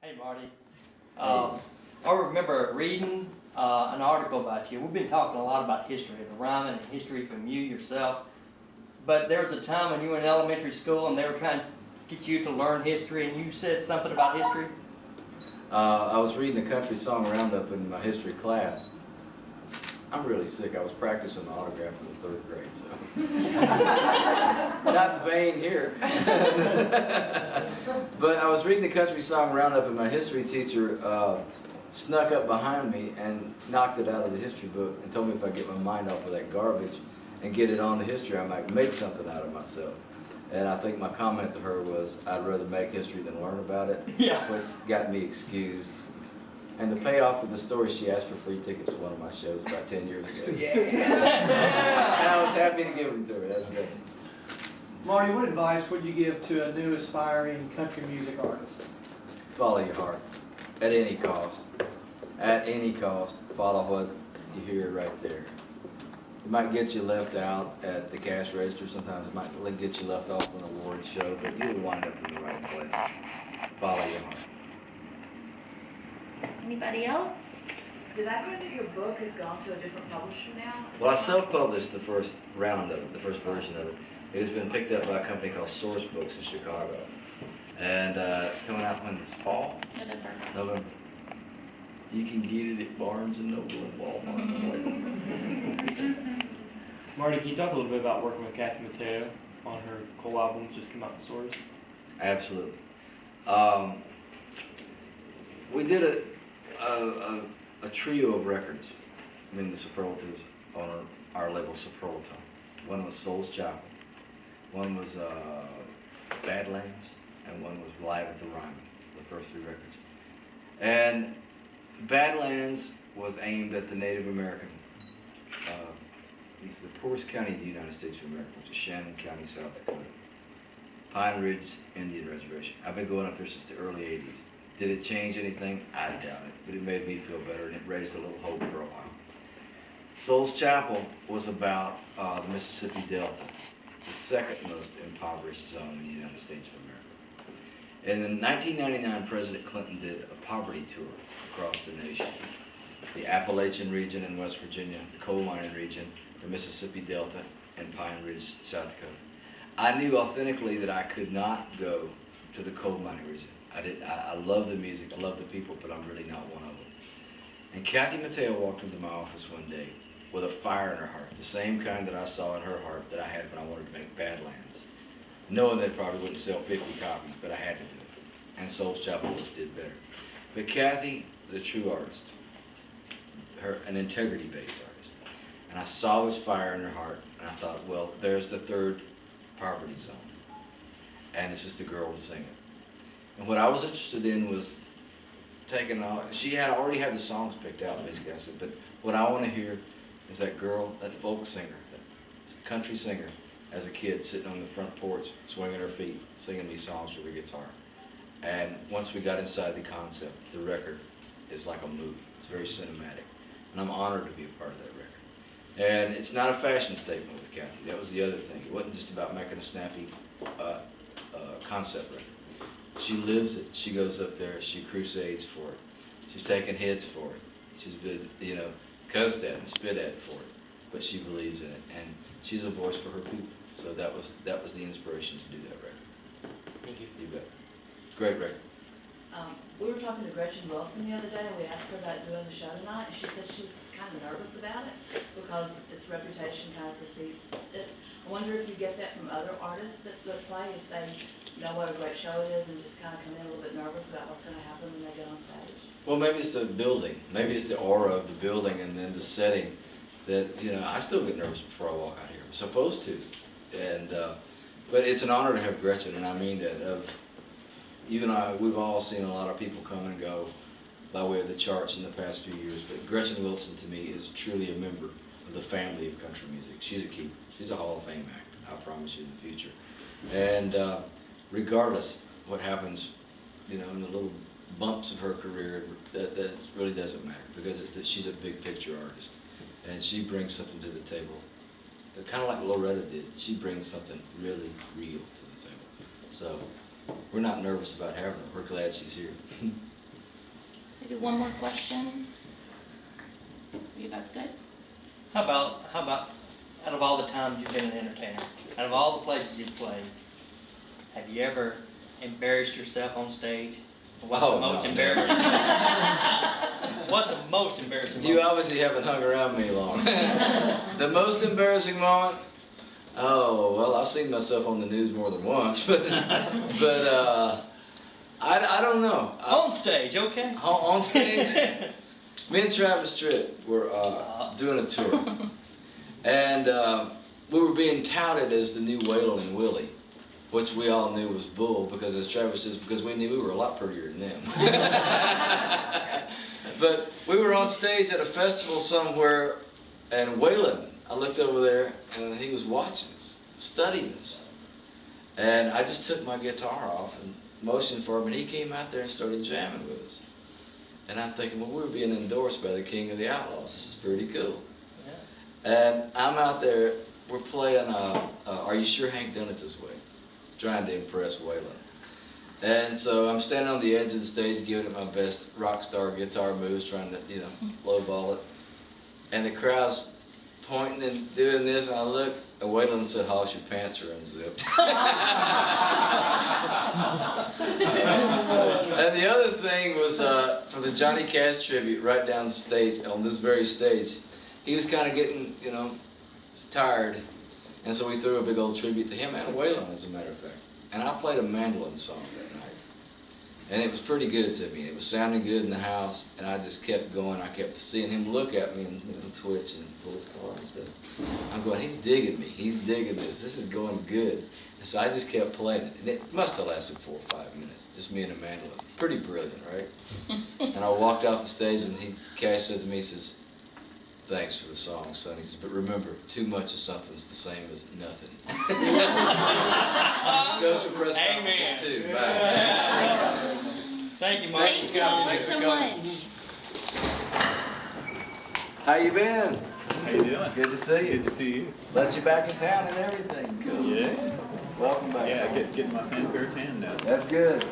Hey, Marty. I remember reading an article about you. We've been talking a lot about history, the Ryman and history from you yourself. But there was a time when you were in elementary school and they were trying to get you to learn history, and you said something about history. I was reading the country song roundup in my history class. I'm really sick. I was practicing the autograph in the 3rd grade, so not vain here. But I was reading the country song roundup, and my history teacher snuck up behind me and knocked it out of the history book and told me if I get my mind off of that garbage and get it on to history, I might make something out of myself. And I think my comment to her was, I'd rather make history than learn about it, Yeah. which got me excused. And the payoff of the story, she asked for free tickets to one of my shows about 10 years ago. Yeah. And I was happy to give them to her. That's good. Marty, what advice would you give to a new aspiring country music artist? Follow your heart, at any cost. At any cost, follow what you hear right there. It might get you left out at the cash register. Sometimes it might get you left off on an award show, but you'll wind up in the right place. Follow your heart. Anybody else? Did I know that your book has gone to a different publisher now? Well, I self-published the first round of it, the first version of it. It has been picked up by a company called Source Books in Chicago. And coming out when this fall? November. You can get it at Barnes & Noble and Walmart. Marty, can you talk a little bit about working with Kathy Mateo on her Cole album just came out in stores? Absolutely. We did a trio of records, I mean the superlatives, on our label Superlative. One was Soul's Chapel, one was Badlands, and one was Live at the Ryman, the first 3 records. And Badlands was aimed at the Native American. It's the poorest county in the United States of America, which is Shannon County, South Dakota. Pine Ridge Indian Reservation. I've been going up there since the early 80s. Did it change anything? I doubt it, but it made me feel better, and it raised a little hope for a while. Soul's Chapel was about the Mississippi Delta, the 2nd most impoverished zone in the United States of America. And in 1999, President Clinton did a poverty tour across the nation. The Appalachian region in West Virginia, the coal mining region, the Mississippi Delta, and Pine Ridge, South Dakota. I knew authentically that I could not go to the coal mining region. I love the music, I love the people, but I'm really not one of them. And Kathy Mateo walked into my office one day with a fire in her heart, the same kind that I saw in her heart that I had when I wanted to make Badlands. Knowing that it probably wouldn't sell 50 copies, but I had to do it. And Soul's Chapel just did better. But Kathy is a true artist, an integrity-based artist. And I saw this fire in her heart, and I thought, well, there's the 3rd poverty zone. And this is the girl to sing it. And what I was interested in was taking all, she had already had the songs picked out, basically. I said, but what I want to hear is that girl, that folk singer, that country singer, as a kid sitting on the front porch, swinging her feet, singing me songs with her guitar. And once we got inside the concept, the record is like a movie. It's very cinematic. And I'm honored to be a part of that record. And it's not a fashion statement with Kathy. That was the other thing. It wasn't just about making a snappy concept record. She lives it. She goes up there. She crusades for it. She's taken hits for it. She's been, cussed at and spit at for it. But she believes in it, and she's a voice for her people. So that was the inspiration to do that record. Thank you. You bet. Great record. We were talking to Gretchen Wilson the other day, and we asked her about doing the show tonight, and she said she was kind of nervous about it because its reputation kind of precedes it. I wonder if you get that from other artists that play, if they know what a great show it is and just kind of come in a little bit nervous about what's going to happen when they get on stage. Well, maybe it's the building. Maybe it's the aura of the building and then the setting that, I still get nervous before I walk out here. I'm supposed to. And, but it's an honor to have Gretchen, and I mean that. You and I, we've all seen a lot of people come and go by way of the charts in the past few years, but Gretchen Wilson to me is truly a member of the family of country music. She's a keeper. She's a Hall of Fame act, I promise you, in the future. And regardless what happens, in the little bumps of her career, that really doesn't matter, because it's that she's a big picture artist, and she brings something to the table. Kind of like Loretta did. She brings something really real to the table. So we're not nervous about having her. We're glad she's here. Maybe one more question? You guys good? How about, out of all the times you've been an entertainer, out of all the places you've played, have you ever embarrassed yourself on stage? What's the most embarrassing? What's the most embarrassing You moment? obviously haven't hung around me long. The most embarrassing moment? Oh, well, I've seen myself on the news more than once, but I don't know. On stage, okay? On stage, me and Travis Tritt were doing a tour, and we were being touted as the new Waylon and Willie, which we all knew was bull, because as Travis says, because we knew we were a lot prettier than them. But we were on stage at a festival somewhere, and Waylon, I looked over there, and he was watching us, studying us. And I just took my guitar off and motioned for him, and he came out there and started jamming with us. And I'm thinking, well, we're being endorsed by the King of the Outlaws. This is pretty cool. Yeah. And I'm out there, we're playing Are You Sure Hank Done It This Way? Trying to impress Waylon. And so I'm standing on the edge of the stage giving it my best rock star guitar moves, trying to, lowball it. And the crowd's pointing and doing this, and I look, and Waylon said, "Hoss, your pants are unzipped." And the other thing was, for the Johnny Cash tribute, right down the stage, on this very stage, he was kind of getting, tired. And so we threw a big old tribute to him and Waylon, as a matter of fact. And I played a mandolin song that night. And it was pretty good to me. It was sounding good in the house, and I just kept going. I kept seeing him look at me and twitch and pull his collar and stuff. I'm going, he's digging me. He's digging this. This is going good. And so I just kept playing it. And it must have lasted 4 or 5 minutes, just me and a mandolin. Pretty brilliant, right? And I walked off the stage, and Cash said to me, he says, "Thanks for the song, son." He says, "But remember, too much of something's the same as nothing." Goes for press conferences too. Bye. Thank you, Mark. Thank y'all so much. How you been? How you doing? Good to see you. Good to see you. Let you back in town and everything. Cool. Yeah. Welcome back. Yeah, getting my fanfare tan now. That's good.